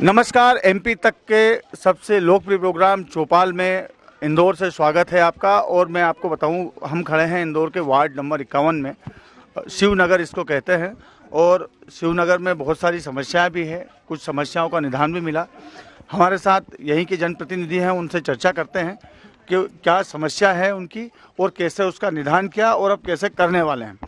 नमस्कार। एमपी तक के सबसे लोकप्रिय प्रोग्राम चौपाल में इंदौर से स्वागत है आपका। और मैं आपको बताऊं, हम खड़े हैं इंदौर के वार्ड नंबर 51 में, शिवनगर इसको कहते हैं। और शिवनगर में बहुत सारी समस्याएं भी है, कुछ समस्याओं का निदान भी मिला। हमारे साथ यहीं के जनप्रतिनिधि हैं, उनसे चर्चा करते हैं कि क्या समस्या है उनकी और कैसे उसका निदान किया और अब कैसे करने वाले हैं।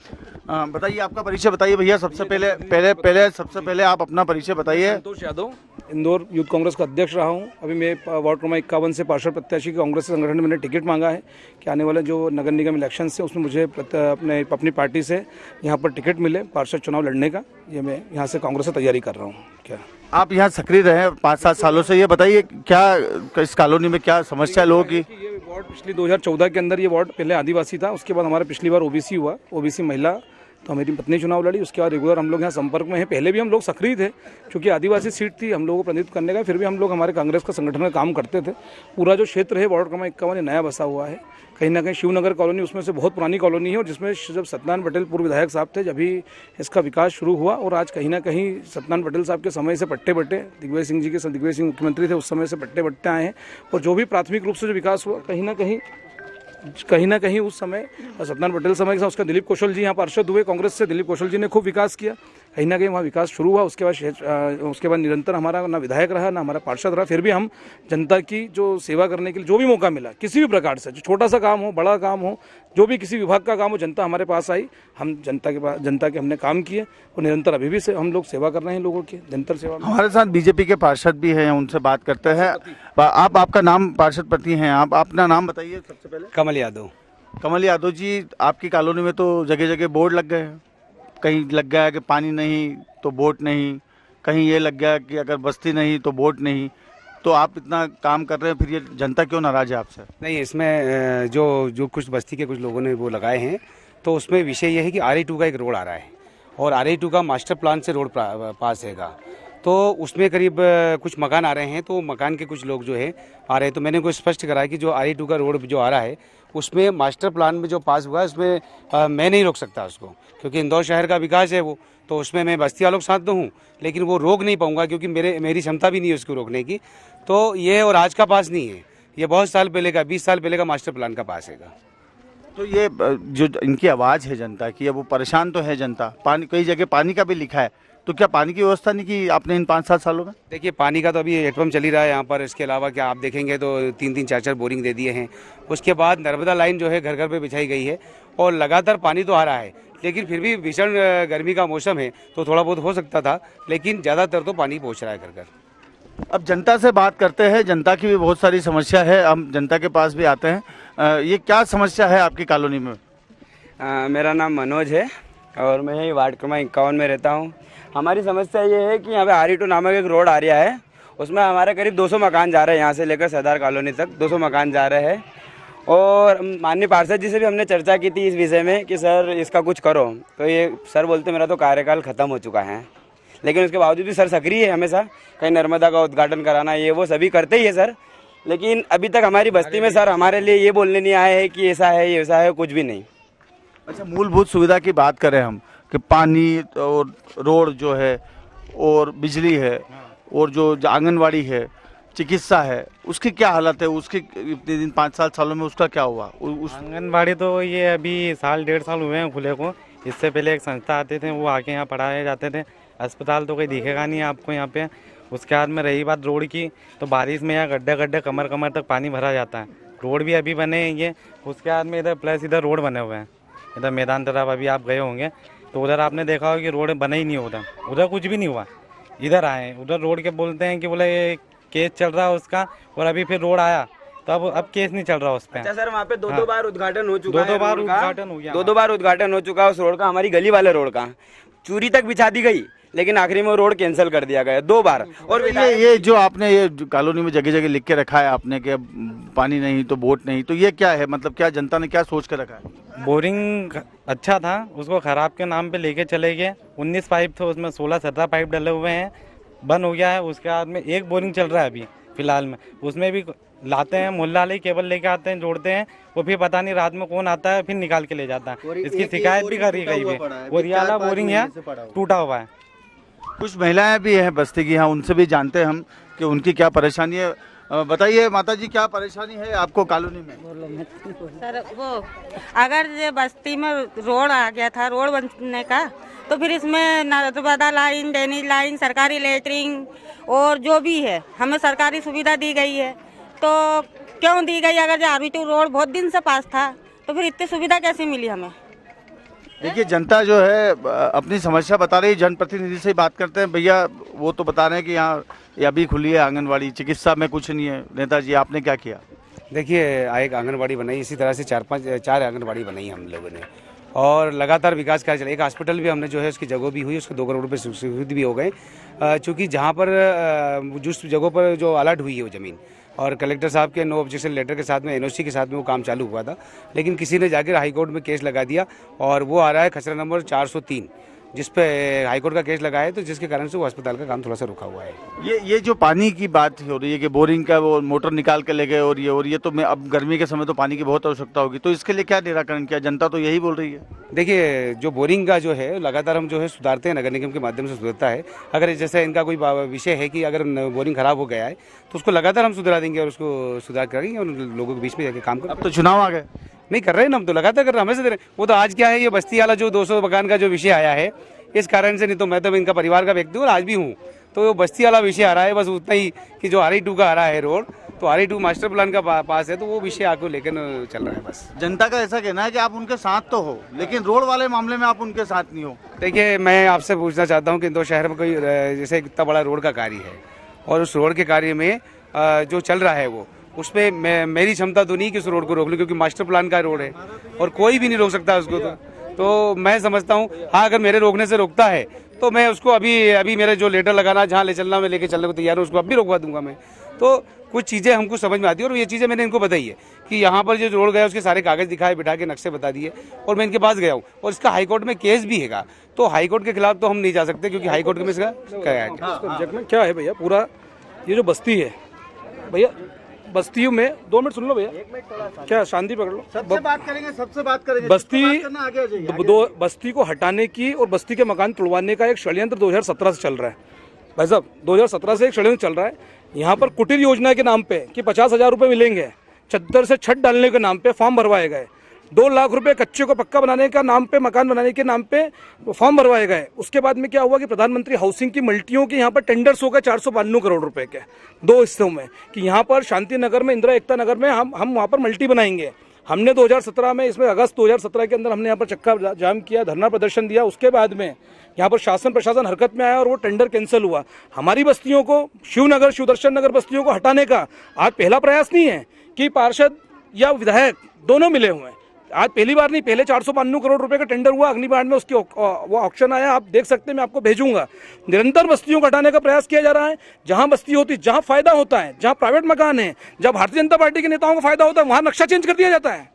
बताइए, आपका परिचय बताइए भैया। सबसे पहले आप अपना परिचय बताइए। संतोष यादव, इंदौर यूथ कांग्रेस का अध्यक्ष रहा हूं। अभी मैं वार्ड क्रमांक 51 से पार्षद प्रत्याशी कांग्रेस संगठन में मैंने टिकट मांगा है कि आने वाले जो नगर निगम इलेक्शन से उसमें मुझे अपनी पार्टी से यहां पर टिकट मिले पार्षद चुनाव लड़ने का। ये मैं यहां से कांग्रेस से तैयारी कर रहा हूं। क्या आप यहाँ सक्रिय रहे 5-7 सालों से, ये बताइए क्या इस कॉलोनी में क्या समस्या लोगों की? ये वार्ड पिछली 2014 के अंदर ये वार्ड पहले आदिवासी था, उसके बाद हमारा पिछली बार ओबीसी हुआ, ओबीसी महिला तो मेरी पत्नी चुनाव लड़ी। उसके बाद रेगुलर हम लोग यहाँ संपर्क में हैं। पहले भी हम लोग सक्रिय थे क्योंकि आदिवासी सीट थी हम लोगों को प्रतिनिधित्व करने का। फिर भी हम लोग हमारे कांग्रेस का संगठन में काम करते थे। पूरा जो क्षेत्र है वार्ड क्रमांक 51 नया बसा हुआ है। कहीं ना कहीं शिवनगर कॉलोनी उसमें से बहुत पुरानी कॉलोनी है, और जिसमें जब सत्यनारायण पटेल पूर्व विधायक साहब थे जब ही इसका विकास शुरू हुआ। और आज कहीं ना कहीं सत्यनारायण पटेल साहब के समय से पट्टे बट्टे, दिग्विजय सिंह मुख्यमंत्री थे उस समय से पट्टे बट्टे आए हैं। और जो भी प्राथमिक रूप से जो विकास हुआ कहीं ना कहीं उस समय सत्यनारायण पटेल समय के साथ उसका दिलीप कौशल जी यहाँ पार्षद हुए कांग्रेस से। दिलीप कौशल जी ने खूब विकास किया, कहीं ना कहीं वहाँ विकास शुरू हुआ। उसके बाद निरंतर हमारा ना विधायक रहा ना हमारा पार्षद रहा। फिर भी हम जनता की जो सेवा करने के लिए जो भी मौका मिला, किसी भी प्रकार से, जो छोटा सा काम हो बड़ा काम हो, जो भी किसी विभाग का काम हो, जनता हमारे पास आई, हम जनता के हमने काम किए। और निरंतर अभी भी से हम लोग सेवा कर रहे हैं लोगों की, जनता सेवा। हमारे साथ बीजेपी के पार्षद भी हैं, उनसे बात करते हैं। आपका नाम, पार्षद प्रति हैं आप, अपना नाम बताइए सबसे पहले। कमल यादव जी, आपकी कॉलोनी में तो जगह जगह बोर्ड लग गए हैं। कहीं लग गया कि पानी नहीं तो वोट नहीं, कहीं ये लग गया कि अगर बस्ती नहीं तो वोट नहीं। तो आप इतना काम कर रहे हैं, फिर ये जनता क्यों नाराज है आपसे? नहीं, इसमें जो कुछ बस्ती के कुछ लोगों ने वो लगाए हैं, तो उसमें विषय ये है कि RE2 का एक रोड आ रहा है और RE2 का मास्टर प्लान से रोड पास हैगा। तो उसमें करीब कुछ मकान आ रहे हैं, तो मकान के कुछ लोग जो है आ रहे हैं। तो मैंने कोई स्पष्ट करा कि जो RE2 का रोड जो आ रहा है उसमें मास्टर प्लान में जो पास हुआ है उसमें मैं नहीं रोक सकता उसको, क्योंकि इंदौर शहर का विकास है वो। तो उसमें मैं बस्ती वालों के साथ तो हूँ, लेकिन वो रोक नहीं पाऊंगा क्योंकि मेरी क्षमता भी नहीं है उसको रोकने की। तो ये और आज का पास नहीं है, ये बहुत साल पहले का, 20 साल पहले का मास्टर प्लान का पास हैगा। तो ये जो इनकी आवाज़ है जनता की, अब वो परेशान तो है जनता। पानी, कई जगह पानी का भी लिखा है, तो क्या पानी की व्यवस्था नहीं की आपने इन 5-7 सालों में? देखिए, पानी का तो अभी हैंडपंप चल ही रहा है यहाँ पर। इसके अलावा क्या आप देखेंगे तो 3-3, 4-4 बोरिंग दे दिए हैं। उसके बाद नर्मदा लाइन जो है घर घर पे बिछाई गई है और लगातार पानी तो आ रहा है। लेकिन फिर भी भीषण गर्मी का मौसम है तो थोड़ा बहुत हो सकता था, लेकिन ज़्यादातर तो पानी पहुँच रहा है घर घर। अब जनता से बात करते हैं। जनता की भी बहुत सारी समस्या है, हम जनता के पास भी आते हैं। ये क्या समस्या है आपकी कॉलोनी में? मेरा नाम मनोज है और मैं यही वार्ड क्रमांक 51 में रहता हूँ। हमारी समस्या ये है कि यहाँ पे RE2 नामक एक रोड आ रहा है, उसमें हमारे करीब 200 मकान जा रहे हैं। यहाँ से लेकर सरदार कॉलोनी तक 200 मकान जा रहे हैं। और माननीय पार्षद जी से भी हमने चर्चा की थी इस विषय में कि सर इसका कुछ करो। तो ये सर बोलते मेरा तो कार्यकाल ख़त्म हो चुका है, लेकिन उसके बावजूद भी सर सक्रिय है हमेशा। कहीं नर्मदा का उद्घाटन कराना, ये वो सभी करते ही है सर। लेकिन अभी तक हमारी बस्ती में सर हमारे लिए ये बोलने नहीं आए हैं कि ऐसा है, ये ऐसा है, कुछ भी नहीं। अच्छा, मूलभूत सुविधा की बात करें हम कि पानी और रोड जो है और बिजली है और जो आंगनवाड़ी है, चिकित्सा है, उसकी क्या हालत है? उसकी इतने दिन 5-7 सालों में उसका क्या हुआ? आंगनबाड़ी तो ये अभी 1.5 साल हुए हैं खुले को। इससे पहले एक संस्था आते थे, वो आके यहाँ पढ़ाए जाते थे। अस्पताल तो कोई दिखेगा नहीं आपको यहाँ पे। उसके बाद में रही बात रोड की, तो बारिश में यहाँ गड्ढे कमर तक पानी भरा जाता है। रोड भी अभी बने हैं ये। उसके बाद में इधर प्लस इधर रोड बने हुए हैं। इधर मैदान तरफ अभी आप गए होंगे तो उधर आपने देखा होगा कि रोड बना ही नहीं होता, उधर कुछ भी नहीं हुआ। इधर आए, उधर रोड के बोलते हैं कि बोले ये केस चल रहा है उसका, और अभी फिर रोड आया तो अब केस नहीं चल रहा उस पर। अच्छा सर, वहाँ पे दो बार उद्घाटन हो चुका है। 2 बार उद्घाटन हो गया। 2 बार उद्घाटन हो चुका है उस रोड का। हमारी गली वाले रोड का चूरी तक बिछा दी गई, लेकिन आखिरी में रोड कैंसिल कर दिया गया 2 बार। और ये जो आपने ये कॉलोनी में जगह जगह लिख के रखा है आपने कि पानी नहीं तो वोट नहीं, तो ये क्या है? मतलब क्या जनता ने क्या सोच के रखा है? बोरिंग अच्छा था, उसको खराब के नाम पे लेके चले गए। 19 पाइप थे, उसमें 16-17 पाइप डले हुए हैं, बंद हो गया है। उसके बाद में एक बोरिंग चल रहा है अभी फिलहाल में, उसमें भी लाते हैं मोहल्ला वाले केबल लेके आते हैं, जोड़ते हैं, वो फिर पता नहीं रात में कौन आता है फिर निकाल के ले जाता है। इसकी शिकायत भी करी गई है। और ये वाला बोरिंग है टूटा हुआ है। कुछ महिलाएं भी हैं बस्ती की, हाँ उनसे भी जानते हैं हम कि उनकी क्या परेशानी है। बताइए माता जी, क्या परेशानी है आपको कॉलोनी में? सर वो अगर ये बस्ती में रोड आ गया था, रोड बनने का, तो फिर इसमें नर्मदा लाइन, ड्रेनेज लाइन, सरकारी लेटरिंग और जो भी है हमें सरकारी सुविधा दी गई है। तो क्यों दी गई? अगर जो RB2 रोड बहुत दिन से पास था तो फिर इतनी सुविधा कैसे मिली हमें? देखिए जनता जो है अपनी समस्या बता रही है, जनप्रतिनिधि से ही बात करते हैं। भैया वो तो बता रहे हैं कि यहाँ ये अभी खुली है आंगनवाड़ी, चिकित्सा में कुछ नहीं है। नेताजी आपने क्या किया? देखिए एक आंगनबाड़ी बनाई, इसी तरह से चार आंगनबाड़ी बनाई हम लोगों ने, और लगातार विकास कार्य चला। एक हॉस्पिटल भी हमने जो है उसकी जगह भी हुई, उसके 2 करोड़ रुपए स्वीकृति भी हो गए, चूँकि जहाँ पर जिस जगहों पर जो अलर्ट हुई है वो ज़मीन, और कलेक्टर साहब के नो ऑब्जेक्शन लेटर के साथ में NOC के साथ में वो काम चालू हुआ था, लेकिन किसी ने जाकर हाईकोर्ट में केस लगा दिया और वो आ रहा है खसरा नंबर 403, जिस पे हाईकोर्ट का केस लगा है, तो जिसके कारण से वो अस्पताल का काम थोड़ा सा रुका हुआ है। ये जो पानी की बात हो रही है कि बोरिंग का वो मोटर निकाल के ले गए, और ये तो मैं अब गर्मी के समय तो पानी की बहुत आवश्यकता होगी, तो इसके लिए क्या निराकरण किया? जनता तो यही बोल रही है। देखिए जो बोरिंग का जो है लगातार हम जो है सुधारते हैं, नगर निगम के माध्यम से सुधरता है। अगर जैसे इनका कोई विषय है कि अगर बोरिंग खराब हो गया है तो उसको लगातार हम सुधरा देंगे और उसको सुधार करेंगे और लोगों के बीच में जाके काम करेंगे। अब तो चुनाव आ गए, नहीं कर रहे हैं ना, हम तो लगातार कर रहे हैं, हमें से दे रहे हैं। वो तो आज क्या है, ये बस्ती वाला जो 200 मकान का जो विषय आया है, इस कारण से, नहीं तो मैं तो इनका परिवार का व्यक्ति हूँ और आज भी हूँ, तो वो बस्ती वाला विषय आ रहा है, बस उतना ही कि जो RI2 का आ रहा है रोड, तो RI2 मास्टर प्लान का पास है, तो वो विषय आपको लेकर चल रहा है बस। जनता का ऐसा कहना है कि आप उनके साथ तो हो, लेकिन रोड वाले मामले में आप उनके साथ नहीं हो। देखिए मैं आपसे पूछना चाहता हूँ कि इंदौर शहर में कोई जैसे इतना बड़ा रोड का कार्य है और उस रोड के कार्य में जो चल रहा है वो, उसमें मेरी क्षमता तो नहीं कि उस रोड को रोक लूँ, क्योंकि मास्टर प्लान का रोड है और कोई भी नहीं रोक सकता उसको। तो मैं समझता हूँ हाँ, अगर मेरे रोकने से रोकता है तो मैं उसको अभी मेरे जो लेटर लगाना, जहाँ ले चलना मैं लेके चलने को तैयार हूँ, उसको अब भी रोकवा दूंगा मैं। तो कुछ चीज़ें हमको समझ में आती है और ये चीज़ें मैंने इनको बताई है कि यहाँ पर जो रोड गया उसके सारे कागज दिखाए, बिठा के नक्शे बता दिए, और मैं इनके पास गया हूँ और इसका हाईकोर्ट में केस भी हैगा। तो हाईकोर्ट के खिलाफ तो हम नहीं जा सकते, क्योंकि हाईकोर्ट में इसका सब्जेक्ट में क्या है भैया, पूरा ये जो बस्ती है भैया, बस्तियों में 2 मिनट सुन लो भैया, क्या शांति पकड़ लो, सबसे बात करेंगे, सबसे बात करेंगे। बस्ती को हटाने की और बस्ती के मकान तुड़वाने का एक षड्यंत्र 2017 से चल रहा है भाई साहब। 2017 से एक षड्यंत्र चल रहा है। यहाँ पर कुटीर योजना के नाम पे कि 50,000 रुपए मिलेंगे, चद्दर से छत डालने के नाम पे फॉर्म भरवाए गए। 2 लाख रुपए कच्चे को पक्का बनाने का नाम पे, मकान बनाने के नाम पे फॉर्म भरवाए गए। उसके बाद में क्या हुआ कि प्रधानमंत्री हाउसिंग की मल्टियों के यहाँ पर टेंडर्स हो गए 492 करोड़ रुपए के 2 हिस्सों में, कि यहाँ पर शांति नगर में, इंदिरा एकता नगर में हम वहाँ पर मल्टी बनाएंगे। हमने 2017 में, इसमें अगस्त 2017 के अंदर हमने यहाँ पर चक्का जाम किया, धरना प्रदर्शन दिया। उसके बाद में यहाँ पर शासन प्रशासन हरकत में आया और वो टेंडर कैंसिल हुआ। हमारी बस्तियों को, शिवनगर, शिवदर्शन नगर बस्तियों को हटाने का आज पहला प्रयास नहीं है कि पार्षद या विधायक दोनों मिले हुए हैं। आज पहली बार नहीं, पहले 492 करोड़ रुपए का टेंडर हुआ अग्निबाण में, उसकी वो ऑक्शन आया, आप देख सकते हैं, मैं आपको भेजूंगा। निरंतर बस्तियों को हटाने का प्रयास किया जा रहा है। जहां बस्ती होती, जहां फायदा होता है, जहां प्राइवेट मकान है, जहां भारतीय जनता पार्टी के नेताओं को फायदा होता है, वहां नक्शा चेंज कर दिया जाता है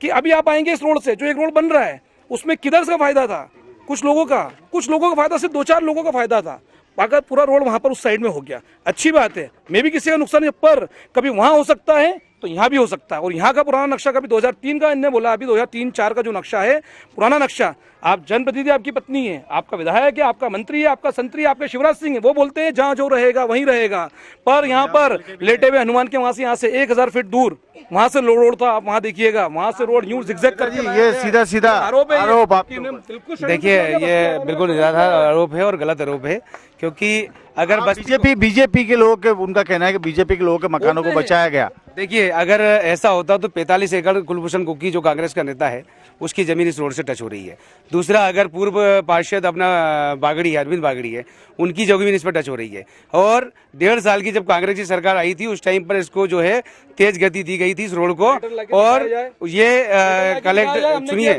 कि अभी आप आएंगे इस रोड से, जो एक रोड बन रहा है उसमें किधर से फायदा था, कुछ लोगों का फायदा, सिर्फ 2-4 लोगों का फायदा था, अगर पूरा रोड वहां पर उस साइड में हो गया, अच्छी बात है, मैं भी किसी का नुकसान नहीं, पर कभी वहां हो सकता है तो यहाँ भी हो सकता है। और यहाँ का पुराना नक्शा कभी 2003 का, इन्होंने बोला अभी 2003-4 का जो नक्शा है, पुराना नक्शा, आप जनप्रतिनिधि, आपकी पत्नी है, आपका विधायक है, आपका मंत्री है, आपका संतरी है, आपके शिवराज सिंह है, वो बोलते हैं जहाँ जो रहेगा वहीं रहेगा, पर यहाँ पर लेटे हुए हनुमान के वहां से, यहाँ से 1000 फीट दूर वहां से रोड था, आप वहां देखिएगा, वहां से रोड यूं जिगजैग करके ये सीधा आरोप देखिए ये बिल्कुल निराधार आरोप है और गलत आरोप है, क्योंकि अगर बीजेपी के लोग, उनका कहना है कि बीजेपी के लोगों के मकानों को बचाया गया। देखिए अगर ऐसा होता तो 45 एकड़ कुलभूषण कुक्की जो कांग्रेस का नेता है उसकी जमीन इस रोड से टच हो रही है। दूसरा, अगर पूर्व पार्षद अपना बागड़ी है, अरविंद बागड़ी है, उनकी जमीन इस पर टच हो रही है। और 1.5 साल की जब कांग्रेस की सरकार आई थी उस टाइम पर इसको जो है तेज गति दी गई थी इस रोड को, और ये कलेक्टर सुनिए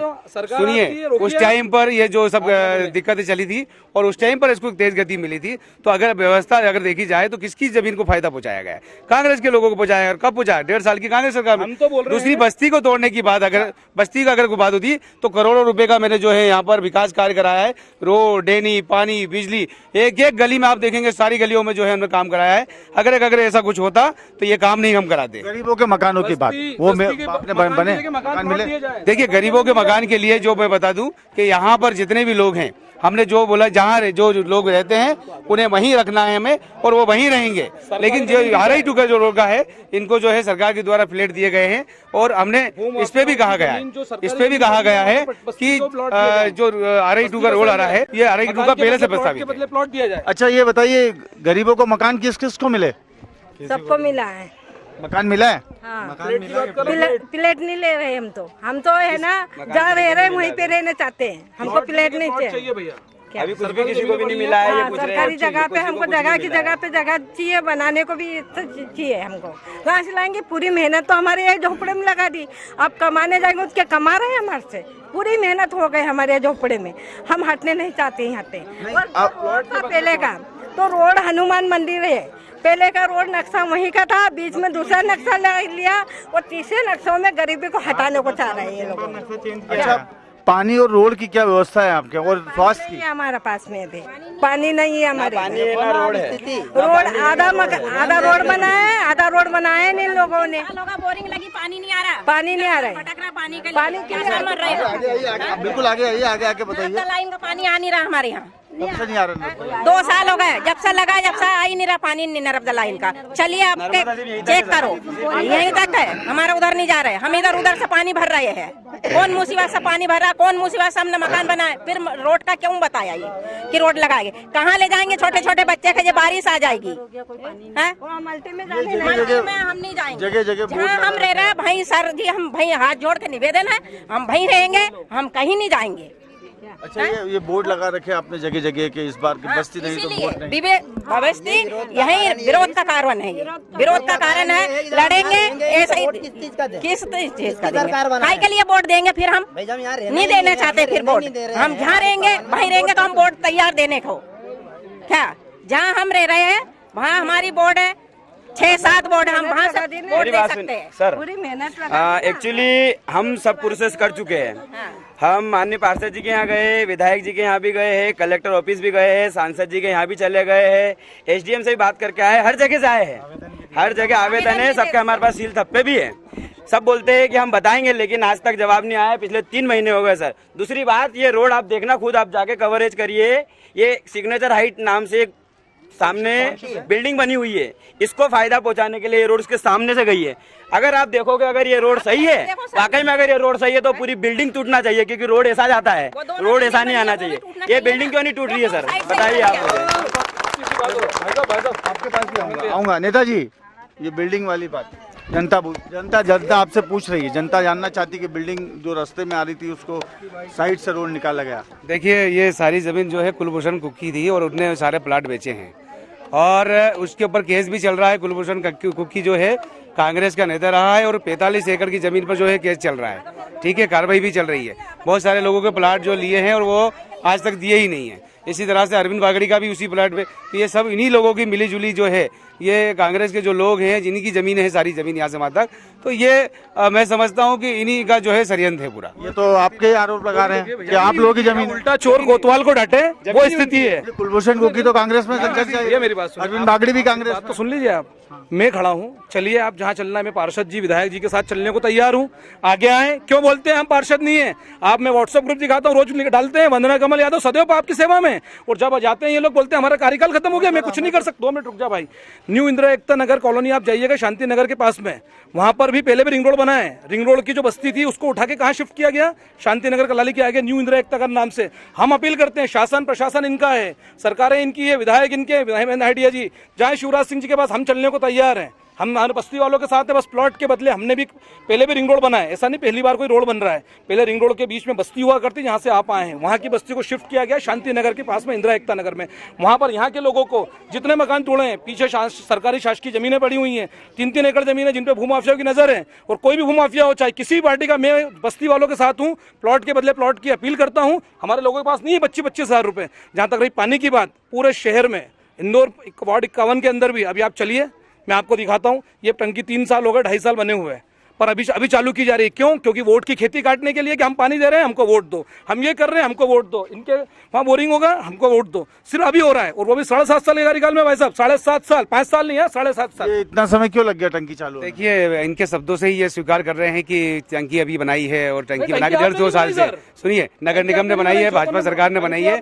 उस टाइम पर ये जो सब दिक्कतें चली थी और उस टाइम पर इसको तेज गति मिली थी। तो अगर अगर व्यवस्था अगर देखी जाए तो किसकी जमीन को फायदा पहुंचाया गया है? कांग्रेस के लोगों को पहुंचाया। और कब पहुंचा? 1.5 साल की कांग्रेस सरकार में। हम तो बोल रहे दूसरी बस्ती को तोड़ने की बात, अगर बस्ती का अगर कोई बात होती तो करोड़ों रुपए का मैंने जो है यहाँ पर विकास कार्य कराया है। रोड, ड्रेनेज, पानी, बिजली, एक एक गली में आप देखेंगे सारी गलियों में जो है हमने काम कराया है। अगर ऐसा कुछ होता तो ये काम नहीं हम कराते। गरीबों के मकानों की बात, वो आपने बने मकान मिले? देखिए, गरीबों के मकान के लिए जो मैं बता दूं कि यहाँ पर जितने भी लोग हैं, हमने जो बोला जहाँ जो लोग रहते हैं उन्हें वहीं रखना है हमें, और वो वहीं रहेंगे। लेकिन जो RI2 का जो रोड का है, इनको जो है सरकार के द्वारा फ्लैट दिए गए हैं। और हमने इस पे भी कहा गया है है कि जो RI2 का रोड आ रहा है, ये RI2 का पहले से प्रस्तावित है। प्लॉट दिया जाए। अच्छा ये बताइए, गरीबों को मकान किस किस को मिले? सबको मिला है। मकान मिला है? हाँ। प्लेट नहीं ले रहे हम तो है ना, जहाँ रह रहे हैं वहीं पे रहना चाहते हैं। हमको प्लेट नहीं चाहिए भैया। अभी कुछ भी किसी को भी नहीं मिला है। ये पूछ रहे हैं सरकारी जगह पे हमको जगह की जगह पे जगह चाहिए, बनाने को भी चाहिए हमको। कहाँ से लाएंगे? पूरी मेहनत तो हमारे ये झोपड़े में लगा दी। अब कमाने जाएंगे उसके कमा रहे हैं हमारे से। पूरी मेहनत हो गई हमारे झोपड़े में, हम हटने नहीं चाहते यहाँ पे। और पहले का तो रोड हनुमान मंदिर है, पहले का रोड नक्शा वहीं का था, बीच में दूसरा नक्शा लिया और तीसरे नक्शों में गरीबी को हटाने को चाह रहे हैं ये लोग। अच्छा, पानी और रोड की क्या व्यवस्था है आपके, और स्वास्थ्य की? हमारे पास में अभी पानी नहीं है हमारे। पानी है ना रोड है। रोड आधा रोड बनाया, आधा रोड बनाया नहीं लोगों ने। बोरिंग लगी, पानी नहीं आ रहा। पानी नहीं आ रहा है। भटक रहा पानी के लिए। पानी के लिए मर रहे हैं। बिल्कुल आगे आइए, आगे आके बताइए। लाइन का पानी आ नहीं रहा हमारे यहाँ। कब से नहीं आ रहा? 2 साल हो गए, जब से लगा जब से आ ही नहीं रहा पानी नर्मदा लाइन का। चलिए आप चेक करो, यहीं तक है, हमारा उधर नहीं जा रहे। हम इधर उधर से पानी भर रहे हैं। कौन मुसीबत से पानी भर रहा, कौन मुसीबत से हमने मकान बनाए। फिर रोड का क्यों बताया ये कि रोड लगाएंगे? कहाँ ले जाएंगे छोटे छोटे बच्चे के? बारिश आ जाएगी, मल्टी में हम नहीं जाएंगे। जगह जगह जहाँ हम रह रहे हैं भाई सर जी, हम भाई हाथ जोड़ के निवेदन है, हम भाई रहेंगे, हम कहीं नहीं जाएंगे। अच्छा, ये बोर्ड लगा रखे आपने जगह जगह के, इस बार की बस्ती नहीं तो वोट नहीं। बस्ती यही विरोध का कारण है, ये विरोध का कारण है। लड़ेंगे ऐसा ही, किस चीज का देंगे? काय के लिए वोट देंगे? फिर हम नहीं देना चाहते फिर वोट। हम जहाँ रहेंगे वहीं रहेंगे तो हम वोट तैयार देने को। क्या जहाँ हम रह रहे हैं वहाँ हमारी बोर्ड है, 6-7 बोर्ड, हम वहाँ से वोट दे सकते हैं। सर, पूरी मेहनत एक्चुअली हम सब प्रोसेस कर चुके हैं। हम माननीय पार्षद जी के यहाँ गए, विधायक जी के यहाँ भी गए हैं, कलेक्टर ऑफिस भी गए हैं, सांसद जी के यहाँ भी चले गए हैं, SDM से भी बात करके आए, हर जगह से आए हैं। हर जगह आवेदन है, सबके हमारे पास सील थप्पे भी है। सब बोलते हैं कि हम बताएंगे, लेकिन आज तक जवाब नहीं आया। पिछले 3 महीने हो गए सर। दूसरी बात, ये रोड आप देखना, खुद आप जाके कवरेज करिए। ये सिग्नेचर हाइट नाम से सामने बिल्डिंग बनी हुई है, इसको फायदा पहुंचाने के लिए ये रोड इसके सामने से गई है। अगर आप देखोगे, अगर ये रोड सही है, वाकई में अगर ये रोड सही है तो पूरी बिल्डिंग टूटना चाहिए, क्योंकि रोड ऐसा जाता है, रोड ऐसा नहीं आना चाहिए। ये बिल्डिंग क्यों नहीं टूट रही है सर, बताइए आप मुझे। आपके पास भी आऊंगा। नेताजी, ये बिल्डिंग वाली बात जनता आपसे पूछ रही है, जनता जानना चाहती कि बिल्डिंग जो रास्ते में आ रही थी उसको साइड से रोड निकाला गया। देखिए, ये सारी जमीन जो है कुलभूषण कुक्की थी और उसने सारे प्लाट बेचे हैं, और उसके ऊपर केस भी चल रहा है। कुलभूषण कुक्की जो है कांग्रेस का नेता रहा है, और 45 एकड़ की जमीन पर जो है केस चल रहा है। ठीक है, कार्रवाई भी चल रही है। बहुत सारे लोगों के प्लाट जो लिए हैं और वो आज तक दिए ही नहीं है। इसी तरह से अरविंद बागड़ी का भी उसी प्लाट पे, तो ये सब इन्हीं लोगों की मिलीजुली जो है, ये कांग्रेस के जो लोग हैं जिन्हीं की जमीन है, सारी जमीन यहाँ से वहाँ तक, तो ये मैं समझता हूँ कि इन्हीं का जो है षड्यंत्र है पूरा। ये तो आपके आरोप लगा रहे हैं कि आप लोगों की जमीन, उल्टा चोर कोतवाल को डांटे, वो स्थिति है। कुलभूषण कुक्की तो कांग्रेस में संसद से, ये मेरी बात सुनिए। अरविंद बागड़ी भी कांग्रेस। बात तो सुन लीजिए आप, मैं खड़ा हूँ, चलिए आप जहाँ चलना है, मैं पार्षद जी विधायक जी के साथ चलने को तैयार हूँ। आगे आए। क्यों बोलते हैं हम पार्षद नहीं है? आप, मैं व्हाट्सएप ग्रुप दिखाता हूँ, रोज डालते हैं, वंदना कमल यादव सदैव आपकी सेवा में। और जब जाते हैं ये लोग बोलते हैं हमारा कार्यकाल खत्म हो गया, मैं कुछ नहीं कर सकता। 2 मिनट रुक जा भाई। न्यू इंदिरा एकता नगर कॉलोनी आप जाइएगा, शांति नगर के पास में, वहां पर भी पहले भी रिंग रोड बना है। रिंग रोड की जो बस्ती थी उसको उठा के कहाँ शिफ्ट किया गया? शांति नगर कलाली के आगे न्यू इंदिरा एकता नगर नाम से। हम अपील करते हैं, शासन प्रशासन इनका है, सरकारें इनकी है, विधायक इनके, नाइडिया जी, जहाँ शिवराज सिंह जी के पास हम चलने को तैयार हैं। हम बस्ती वालों के साथ है, बस प्लॉट के बदले हमने भी पहले भी रिंग रोड बना है। ऐसा नहीं पहली बार कोई रोड बन रहा है। पहले रिंग रोड के बीच में बस्ती हुआ करती, जहाँ से आप आए हैं, वहाँ की बस्ती को शिफ्ट किया गया शांति नगर के पास में, इंदिरा एकता नगर में। वहाँ पर यहाँ के लोगों को जितने मकान तोड़े हैं, पीछे सरकारी शासकीय जमीनें पड़ी हुई हैं, 3-3 एकड़ जमीन है जिन पे भूमाफिया की नजर है। और कोई भी भूमाफिया हो, चाहे किसी पार्टी का, मैं बस्ती वालों के साथ हूँ। प्लॉट के बदले प्लॉट की अपील करता हूँ। हमारे लोगों के पास नहीं है 25-25 हज़ार रुपये। जहाँ तक रही पानी की बात, पूरे शहर में इंदौर वार्ड 51 के अंदर भी अभी आप चलिए, मैं आपको दिखाता हूँ। ये टंकी 3 साल हो गए, 2.5 साल बने हुए हैं, पर अभी चालू की जा रही है। क्यों? क्योंकि वोट की खेती काटने के लिए कि हम पानी दे रहे हैं, हमको वोट दो, हम ये कर रहे हैं, हमको वोट दो, इनके वहाँ बोरिंग होगा, हमको वोट दो। सिर्फ अभी हो रहा है, और वो भी 7.5 साल के कार्यकाल में भाई साहब, 7.5 साल, 5 साल नहीं है, 7.5 साल। ये इतना समय क्यों लग गया टंकी चालू होने में? देखिए, इनके शब्दों से ही ये स्वीकार कर रहे हैं कि टंकी अभी बनाई है, और टंकी बना के टंकी 1.5-2 साल से, सुनिए, नगर निगम ने बनाई है, भाजपा सरकार ने बनाई है,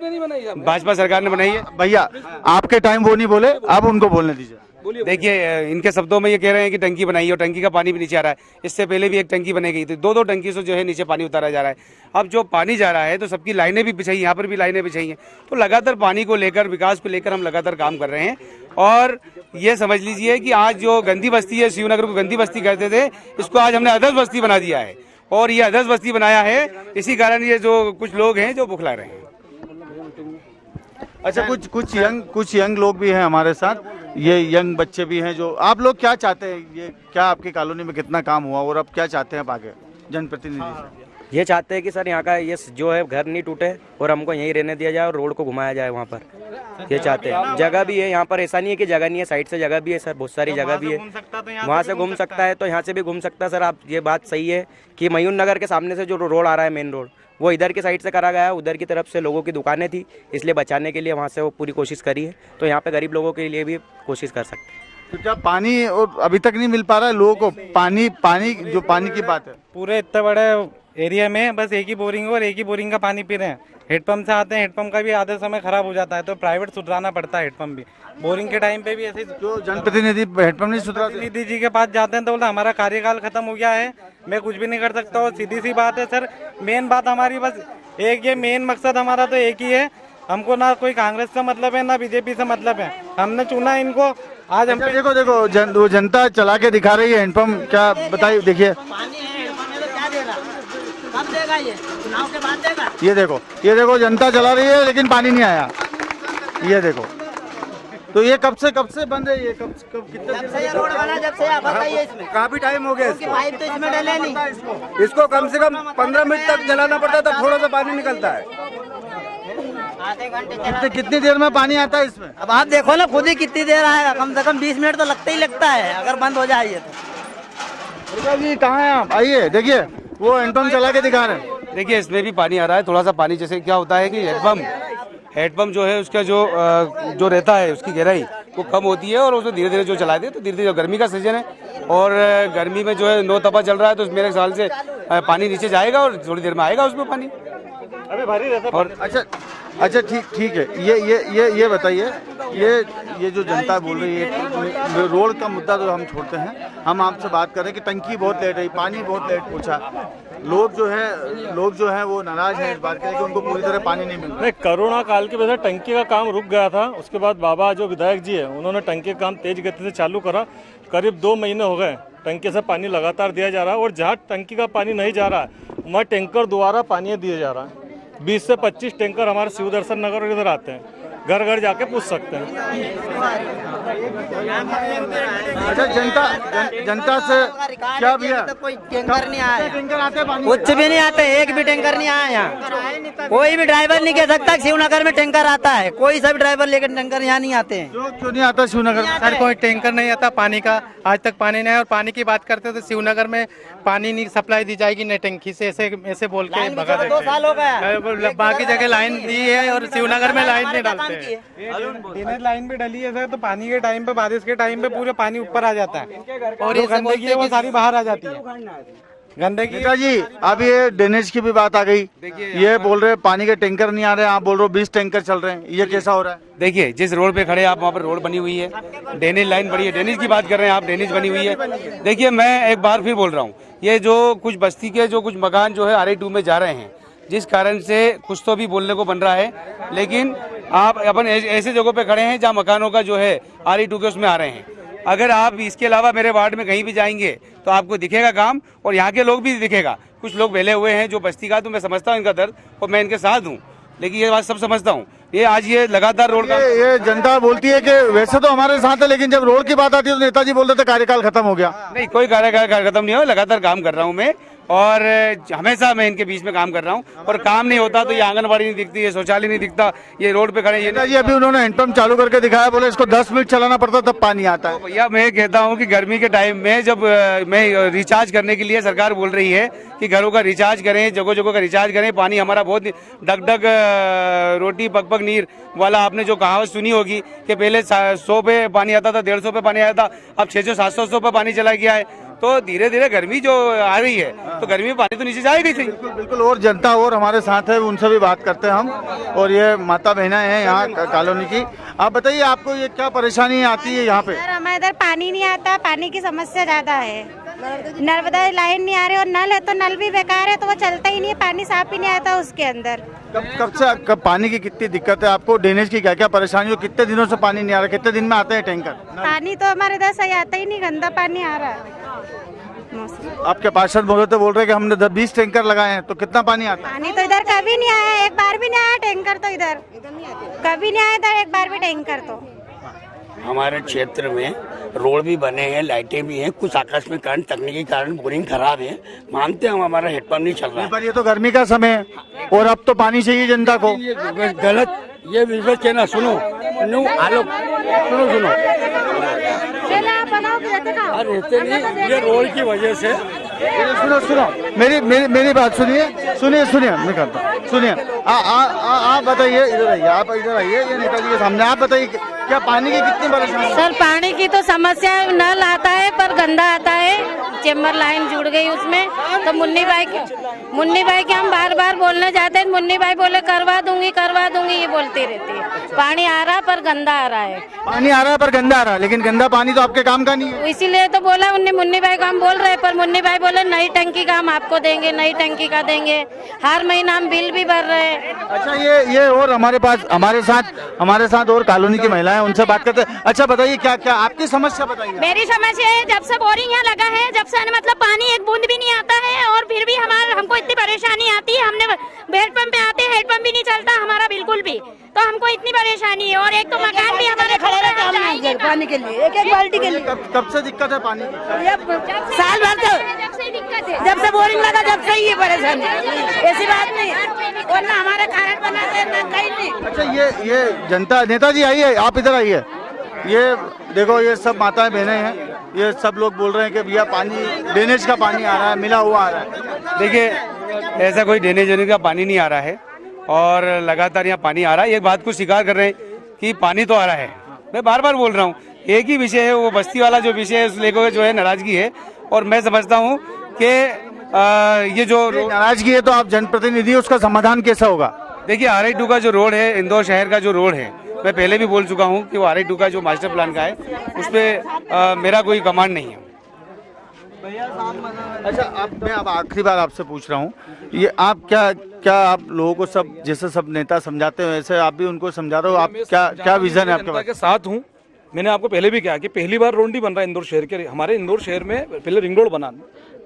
भाजपा सरकार ने बनाई है। भैया आपके टाइम वो नहीं बोले, अब उनको बोलने दीजिए। देखिए, इनके शब्दों में ये कह रहे हैं कि टंकी बनाई है और टंकी का पानी भी नीचे आ रहा है। इससे पहले भी एक टंकी बनाई गई थी, 2-2 टंकी से जो है नीचे पानी उतारा जा रहा है। अब जो पानी जा रहा है तो सबकी लाइनें भी बिछाई, यहाँ पर भी लाइनें बिछाई हैं। तो लगातार पानी को लेकर, विकास को लेकर हम लगातार काम कर रहे हैं। और ये समझ लीजिए कि आज जो गंदी बस्ती है, शिवनगर को गंदी बस्ती कहते थे, इसको आज हमने आदर्श बस्ती बना दिया है। और ये आदर्श बस्ती बनाया है, इसी कारण ये जो कुछ लोग हैं जो बुखला रहे हैं। अच्छा, कुछ यंग लोग भी हैं हमारे साथ, ये यंग बच्चे भी हैं। जो आप लोग क्या चाहते हैं, ये क्या आपकी कॉलोनी में कितना काम हुआ और अब क्या चाहते हैं आप आगे जनप्रतिनिधि से? ये चाहते हैं कि सर यहाँ का ये जो है घर नहीं टूटे और हमको यहीं रहने दिया जाए और रोड को घुमाया जाए वहाँ पर। ये चाहते हैं। जगह भी है यहाँ पर, ऐसा नहीं है कि जगह नहीं है, साइड से जगह भी है सर, बहुत सारी जगह भी है। वहाँ से घूम सकता है तो यहाँ से भी घूम सकता है सर। आप ये बात सही है कि मयून नगर के सामने से जो रोड आ रहा है, मेन रोड, वो इधर की साइड से करा गया है। उधर की तरफ से लोगों की दुकानें थी, इसलिए बचाने के लिए वहाँ से वो पूरी कोशिश करी है। तो यहाँ पे गरीब लोगों के लिए भी कोशिश कर सकते हैं। तो क्या पानी और अभी तक नहीं मिल पा रहा है लोगों को? पानी जो पानी की बात है, पूरे इतने बड़े एरिया में बस एक ही बोरिंग है और एक ही बोरिंग का पानी पी रहे हैं। हेडपम्प से आते हैं, हेडपम्प का भी आधे समय खराब हो जाता है, तो प्राइवेट सुधराना पड़ता है हेडपम्प भी। बोरिंग के टाइम पे भी ऐसे जो जनप्रतिनिधि हेडपम्प नहीं सुधराते, प्रतिनिधि जी के पास जाते हैं तो बोलते हमारा कार्यकाल खत्म हो गया है, मैं कुछ भी नहीं कर सकता। और सीधी सी बात है सर, मेन बात हमारी बस एक, ये मेन मकसद हमारा तो एक ही है, हमको ना कोई कांग्रेस से मतलब है ना बीजेपी से मतलब है। हमने चुना इनको। आज हम देखो जनता चला के दिखा रही है हैंडपंप, क्या बताइए। देखिए ये देखो जनता चला रही है लेकिन पानी नहीं आया। ये देखो, तो ये कब से बंद है? ये कब कितने से ये रोड बना, जब से आप बताइए। इसमें काफी टाइम हो गया इसको। पाइप तो इसमें डले नहीं। इसको कम से कम 15 मिनट तक जलाना पड़ता है, तब थोड़ा सा पानी निकलता है। आधे घंटे कितनी देर में पानी आता है इसमें? अब आप देखो ना खुद ही कितनी देर आएगा, कम से कम 20 मिनट तो लगता ही लगता है अगर बंद हो जाए तो। जी कहाँ हैं आप? आइए देखिए, वो हैंडपंप चला के दिखा रहे हैं। देखिए, इसमें भी पानी आ रहा है, थोड़ा सा पानी। जैसे क्या होता है कि हेडपम्प जो है उसका जो रहता है, उसकी गहराई वो कम होती है और उसको धीरे धीरे जो चलाते हैं, तो धीरे धीरे गर्मी का सीजन है और गर्मी में जो है 9 तपा चल रहा है, तो मेरे ख्याल से पानी नीचे जाएगा और थोड़ी देर में आएगा उसमें पानी। अभी भारी रहता है। और अच्छा ठीक है। ये बताइए, ये जो जनता बोल रही है, रोड का मुद्दा तो हम छोड़ते हैं, हम आपसे बात कर रहे हैं कि टंकी बहुत लेट आई, पानी बहुत लेट पहुंचा। लोग जो है वो नाराज हैं इस बात के लिए कि उनको पूरी तरह पानी नहीं मिल रहा। नहीं, कोरोना काल की वजह से टंकी का काम रुक गया था। उसके बाद बाबा जो विधायक जी है, उन्होंने टंकी का काम तेज गति से चालू करा। करीब 2 महीने हो गए टंकी से पानी लगातार दिया जा रहा है, और जहाँ टंकी का पानी नहीं जा रहा है वहाँ टैंकर द्वारा पानी दिया जा रहा है। 20 से 25 टैंकर हमारे शिव दर्शन नगर और इधर आते हैं, घर घर जाके पूछ सकते हैं। अच्छा, जनता से क्या भैया, कोई टैंकर नहीं आया, टैंकर आते हैं पानी? कुछ भी नहीं आते, एक भी टैंकर नहीं आया यहाँ। कोई भी ड्राइवर नहीं कह सकता शिवनगर में टैंकर आता है। कोई सा भी ड्राइवर लेकर टैंकर यहाँ नहीं आते हैं। क्यों नहीं आता शिवनगर? सर, कोई टैंकर नहीं आता पानी का, आज तक पानी नहीं है। और पानी की बात करते तो शिवनगर में पानी नहीं सप्लाई दी जाएगी न टंकी से, ऐसे बोल के भगा देते हैं। 2 साल हो गया। बाकी जगह लाइन दी है और शिवनगर में लाइन नहीं डालते हैं। लाइन भी डली है सर, तो पानी के टाइम पे, बारिश के टाइम पे पूरे पानी ऊपर आ जाता है और ये गंदगी है वो सारी बाहर आ जाती है। गंदगी जी, अब ये ड्रेनेज की भी बात आ गई। ये बोल रहे पानी के टैंकर नहीं आ रहे, आप बोल रहे हो 20 टैंकर चल रहे हैं, ये कैसा हो रहा है? देखिए, जिस रोड पे खड़े आप, वहाँ पर रोड बनी हुई है, ड्रेनेज लाइन बनी है। ड्रेनेज की बात कर रहे हैं आप, ड्रेनेज बनी हुई है। देखिए, मैं एक बार फिर बोल रहा हूँ, ये जो कुछ बस्ती के जो कुछ मकान जो है RA2 में जा रहे हैं, जिस कारण से कुछ तो भी बोलने को बन रहा है, लेकिन आप अपन ऐसे जगहों पे खड़े हैं जहाँ मकानों का जो है RA2 के उसमें आ रहे हैं। अगर आप इसके अलावा मेरे वार्ड में कहीं भी जाएंगे तो आपको दिखेगा काम, और यहाँ के लोग भी दिखेगा। कुछ लोग वेले हुए हैं जो बस्ती का, तो मैं समझता हूँ इनका दर्द और मैं इनके साथ हूँ, लेकिन ये बात सब समझता हूँ। ये आज ये लगातार रोड का, ये जनता बोलती है कि वैसे तो हमारे साथ है, लेकिन जब रोड की बात आती है तो नेताजी बोल रहे थे कार्यकाल खत्म हो गया। नहीं, कोई कार्यकाल खत्म नहीं हो, लगातार काम कर रहा हूँ मैं। और हमेशा मैं इनके बीच में काम कर रहा हूँ और काम नहीं होता तो ये आंगनबाड़ी नहीं दिखती, ये शौचालय नहीं दिखता, ये रोड पे खड़े। नेताजी अभी उन्होंने हैंडपंप चालू करके दिखाया, बोले इसको 10 मिनट चलाना पड़ता तब पानी आता है। भैया मैं कहता हूँ कि गर्मी के टाइम में जब मैं रिचार्ज करने के लिए सरकार बोल रही है कि घरों का रिचार्ज करें, जगह जगह का रिचार्ज करें, पानी हमारा बहुत डग रोटी पग पग नीर वाला आपने जो कहावत सुनी होगी कि पहले 100 पे पानी आता था, 150 पे पानी आता था, अब 600 700 पे पानी चला गया है। तो धीरे धीरे गर्मी जो आ रही है तो गर्मी में पानी तो नीचे जाएगी थी। बिल्कुल। और जनता और हमारे साथ है, उनसे भी बात करते हैं हम। और ये माता बहना है यहाँ कॉलोनी की। आप बताइए आपको ये क्या परेशानी आती है यहाँ पे? सर हमारे इधर पानी नहीं आता, पानी की समस्या ज्यादा है। नर्मदा लाइन नहीं आ रही और नल है तो नल भी बेकार है, तो वो चलता ही नहीं है, पानी साफ ही नहीं आता उसके अंदर। कब पानी की कितनी दिक्कत है आपको? ड्रेनेज की क्या क्या परेशानी हो? कितने दिनों से पानी नहीं आ रहा? कितने दिन में आते हैं टैंकर? पानी तो हमारे इधर सही आता ही नहीं, गंदा पानी आ रहा है। आपके पार्षद बोल रहे कि हमने 20 टैंकर लगाए हैं, तो कितना पानी आता है? पानी तो इधर कभी नहीं आया, एक बार भी नहीं आया टैंकर, तो इधर कभी नहीं आया इधर एक बार भी टैंकर। तो हमारे क्षेत्र में रोड भी बने हैं, लाइटें भी हैं, कुछ आकस्मिक कारण तकनीकी कारण बोरिंग खराब है, मानते हैं हम, हमारा हेडपंप नहीं चल रहा है। पर ये तो गर्मी का समय है और अब तो पानी चाहिए जनता को। गलत ये विश्वास कहना, सुनो आलोक सुनो रहते नहीं, ये रोड की वजह से। सुनो मेरी बात सुनिए मैं करता हूँ, सुनिए। आप बताइए, इधर आइए, आप इधर आइए, ये नेताजी के सामने। आप बताइए क्या पानी की कितनी परेशानी? सर पानी की तो समस्या है, नल आता है पर गंदा आता है, चेम्बर लाइन जुड़ गई उसमें। तो मुन्नी भाई के हम बार बार बोलने जाते हैं, मुन्नी भाई बोले करवा दूंगी ये बोलती रहती है। पानी आ रहा पर गंदा आ रहा है। पानी आ रहा है पर गंदा आ रहा है, लेकिन गंदा पानी तो आपके काम का नहीं है। इसीलिए तो बोला मुन्नी भाई को हम बोल रहे हैं, पर मुन्नी भाई बोले नई टंकी का हम आपको देंगे, नई टंकी का देंगे। हर महीना हम बिल भी भर रहे हैं। अच्छा ये और हमारे साथ और कॉलोनी की महिलाएं, उनसे बात करते हैं। अच्छा बताइए क्या आपकी समस्या बताइए। मेरी समस्या है, जब से बोरिंग यहाँ लगा है, जब से मतलब पानी एक बूंद भी नहीं आता है और फिर भी हमको इतनी परेशानी आती है। हमने हेडपंप पे आते हैं, हेडपंप भी नहीं चलता हमारा बिल्कुल भी, तो हमको इतनी परेशानी है। और एक तो मकान भी हमारे खड़े रहते हैं पानी के लिए, एक बाल्टी के लिए। कब से दिक्कत है पानी की? साल भर से दिक्कत है, जब से बोरिंग लगा जब से ही परेशानी, ऐसी बात नहीं और ना हमारे कारण बनाते ना कहीं नहीं। अच्छा ये जनता, नेताजी आइए, आप इधर आइए। ये देखो, ये सब माताएं बहनें हैं, ये सब लोग बोल रहे हैं कि भैया पानी ड्रेनेज का पानी आ रहा है, मिला हुआ आ रहा है। देखिए ऐसा कोई ड्रेनेज का पानी नहीं आ रहा है और लगातार यहाँ पानी आ रहा है। एक बात को स्वीकार कर रहे हैं कि पानी तो आ रहा है, मैं बार बार बोल रहा हूँ। एक ही विषय है, वो बस्ती वाला जो विषय है, उस लेकर जो है नाराजगी है। और मैं समझता हूँ कि ये जो नाराजगी है तो आप जनप्रतिनिधि, उसका समाधान कैसा होगा? देखिए RI2 का जो रोड है, इंदौर शहर का जो रोड है, मैं पहले भी बोल चुका हूँ कि वो RI2 का जो मास्टर प्लान का है, उस पर मेरा कोई कमांड नहीं है। अच्छा मैं अब आखिरी बार आपसे पूछ रहा हूँ, ये आप क्या आप लोगों को सब जैसे सब नेता समझाते हैं वैसे आप भी उनको समझा रहे हो? आप क्या विजन है आपके पास? के साथ हूँ। मैंने आपको पहले भी कहा कि पहली बार रोड नहीं बन रहा है इंदौर शहर के। हमारे इंदौर शहर में पहले रिंग रोड बना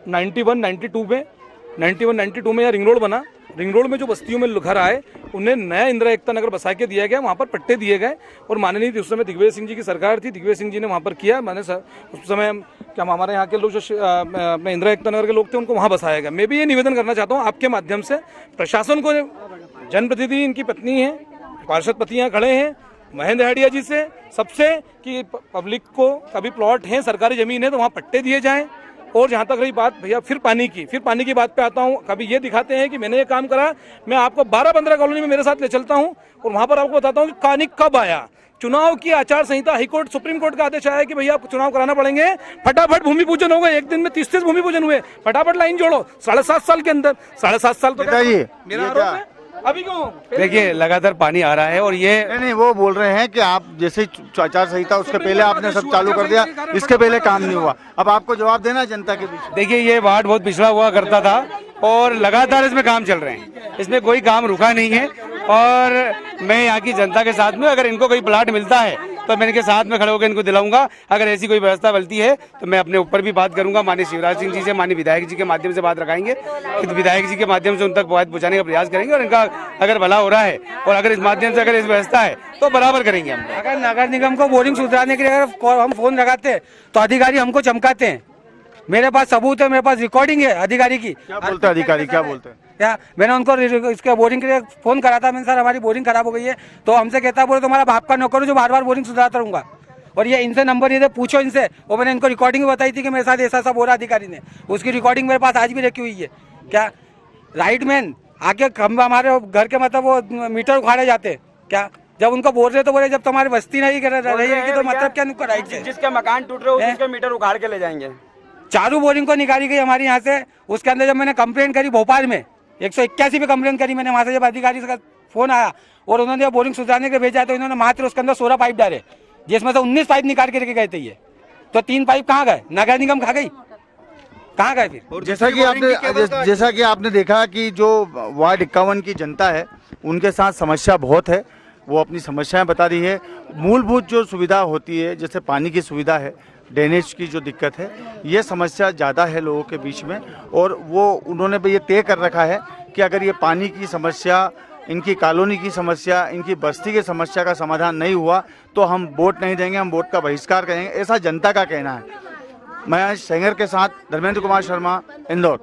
91-92 में यहाँ रिंग रोड बना। रिंग रोड में जो बस्तियों में घर आए उन्हें नया इंदिरा एकता नगर बसा के दिया गया, वहाँ पर पट्टे दिए गए। और माननीय उस समय दिग्विजय सिंह जी की सरकार थी, दिग्विजय सिंह जी ने वहाँ पर किया। मैंने उस समय क्या हमारे यहाँ के लोग जो इंदिरा एकता नगर के लोग थे उनको वहाँ बसाया गया। मैं भी ये निवेदन करना चाहता हूँ आपके माध्यम से प्रशासन को, जनप्रतिनिधि इनकी पत्नी है, पार्षद पति यहाँ खड़े हैं, महेंद्र हडिया जी से सबसे कि पब्लिक को कभी प्लॉट है, सरकारी जमीन है तो वहाँ पट्टे दिए जाएं। और जहाँ तक रही बात भैया फिर पानी की बात पे आता हूँ। कभी ये दिखाते हैं कि मैंने ये काम करा, मैं आपको 12-15 कॉलोनी में मेरे साथ ले चलता हूँ और वहाँ पर आपको बताता हूँ कि पानी कब आया। चुनाव की आचार संहिता, हाईकोर्ट सुप्रीम कोर्ट का आदेश आया कि भैया आपको चुनाव कराना पड़ेंगे, फटाफट भूमि पूजन हो गए। एक दिन में 30 भूमि पूजन हुए, फटाफट लाइन जोड़ो। 7.5 साल के अंदर 7.5 साल तो मेरा आरोप है। अभी क्यों? देखिए लगातार पानी आ रहा है और ये नहीं वो बोल रहे हैं कि आप जैसे आचार संहिता उसके पहले आपने सब चालू कर दिया, इसके पहले काम नहीं हुआ, अब आपको जवाब देना जनता के बीच। देखिए ये वार्ड बहुत पिछड़ा हुआ करता था और लगातार इसमें काम चल रहे हैं, इसमें कोई काम रुका नहीं है। और मैं यहाँ की जनता के साथ में, अगर इनको कोई प्लाट मिलता है तो मैं इनके साथ में खड़े होकर इनको दिलाऊंगा। अगर ऐसी कोई व्यवस्था बनती है तो मैं अपने ऊपर भी बात करूंगा, माननीय शिवराज सिंह जी से, माननीय विधायक जी के माध्यम से बात रखाएंगे, विधायक जी के माध्यम से उन तक बात पहुंचाने का प्रयास करेंगे। और इनका अगर भला हो रहा है और अगर इस माध्यम से अगर इस व्यवस्था है तो बराबर करेंगे हम। अगर नगर निगम को बोरिंग सुधारने के लिए अगर हम फोन लगाते हैं तो अधिकारी हमको चमकाते हैं मेरे पास सबूत है, मेरे पास रिकॉर्डिंग है अधिकारी की। क्या बोलते हैं अधिकारी, क्या बोलते हैं? क्या मैंने उनको इसके बोरिंग के लिए फोन करा था, मैंने सर हमारी बोरिंग खराब हो गई है, तो हमसे कहता बोले तुम्हारा बाप का नौकर हूं जो बार बार बोरिंग सुधारता रहूंगा। और ये इनसे नंबर ये दे, पूछो इनसे। और मैंने इनको रिकॉर्डिंग भी बताई थी कि मेरे साथ ऐसा सब हो रहा अधिकारी ने, उसकी रिकॉर्डिंग मेरे पास आज भी रखी हुई है। क्या राइट मैन आके खंबा हमारे घर के मतलब वो मीटर उखाड़े जाते क्या? जब उनको बोल रहे तो बोले जब तुम्हारी बस्ती नहीं रहेगी तो मतलब क्या उनका राइट है? जिसके मकान टूट रहे हो उसके मीटर उखाड़ के ले जाएंगे। चारू बोरिंग को निकाली गई हमारे यहाँ से। उसके अंदर जब मैंने कंप्लेंट करी भोपाल में 181 पे कंप्लेंट करी मैंने, वहां से जब अधिकारी का फोन आया और उन्होंने जब बोरिंग सुधारने के लिए भेजा तो इन्होंने मात्र उसके अंदर 16 पाइप डाले, जिसमें से 19 पाइप निकाल के लेके गए थे ये। तो 3 पाइप कहाँ गए? नगर निगम खा गई, कहाँ गए फिर? जैसा कि आपने देखा कि जो वार्ड 51 की जनता है उनके साथ समस्या बहुत है, वो अपनी समस्याएं बता रही है। मूलभूत जो सुविधा होती है जैसे पानी की सुविधा है, ड्रेनेज की जो दिक्कत है, ये समस्या ज़्यादा है लोगों के बीच में। और वो उन्होंने भी ये तय कर रखा है कि अगर ये पानी की समस्या, इनकी कॉलोनी की समस्या, इनकी बस्ती की समस्या का समाधान नहीं हुआ तो हम वोट नहीं देंगे, हम वोट का बहिष्कार करेंगे, ऐसा जनता का कहना है। मैं सेंगर के साथ धर्मेंद्र कुमार शर्मा, इंदौर।